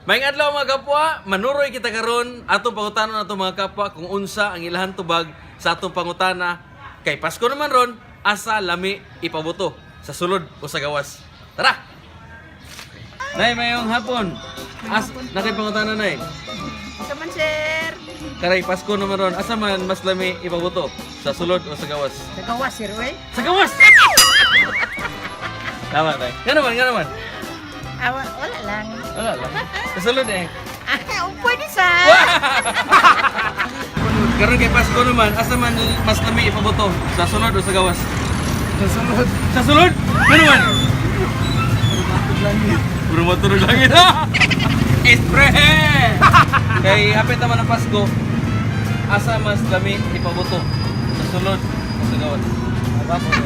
Maayong adlaw mga kapwa, manuroy kita karon atong pangutanon atong mga kapwa kung unsa ang ilahan tubag sa atong pangutana kay Pasko naman ron asa lami ipabuto sa sulod o sa gawas. Tara. Nay mayong hapon. Nakay pangutana nay. Kaman sir. Karay Pasko naman ron asa man mas lami ipabuto sa sulod o sa gawas? Sa gawas sir oy. Sa gawas. Tama tay. Nga naman. Wala lang. Wala lang. Sa sulod eh. Pwede sa. Karon kay Pasko naman, asa man mas lami ipaboto? Sa sulod o sa gawas? Sa sulod. Sa sulod? Ano naman? Puro matulog langit ha! Espre! Kay hapit naman ang Pasko, asa mas lami ipaboto? Sa sulod o sa gawas? Ako po.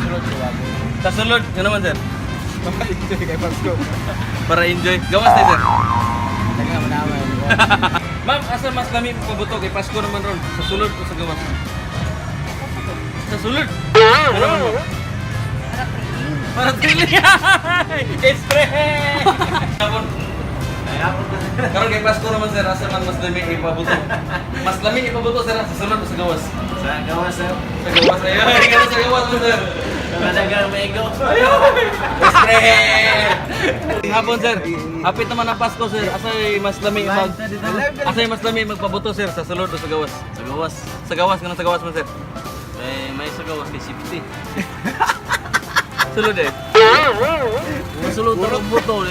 Sulod ko ako. Sa sulod, nga naman sir? Makalintoy kay Pasko. Para enjoy. Gawas tayo sir. Taga manama. Ma'am, asa mas lami ipaboto kay Pasko naman ron? Sa sulod o sa gawas? Sa sulod? Ano naman mo? Para trilling! Espre! Karon kay Pasko naman sir, asa man mas lami ipabuto? Mas lami ipabuto sir sa sulod o sa gawas? Sa gawas sir. Sa gawas ay ay sa gawas mo sir. Madagang maigo. Espre! Hapon sir, hapit naman ang Pasko sir, asay mas lami mas lami magpabuto sir sa sulod o sa gawas? Sa gawas. Sa gawas kanang sa gawas mo sir. May sa gawas kay safety. Sulod eh. Masulod na ang buto.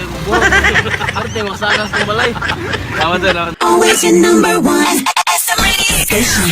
Arte, magsagas ng balay. Tama sir. Always your number one. SM radio station.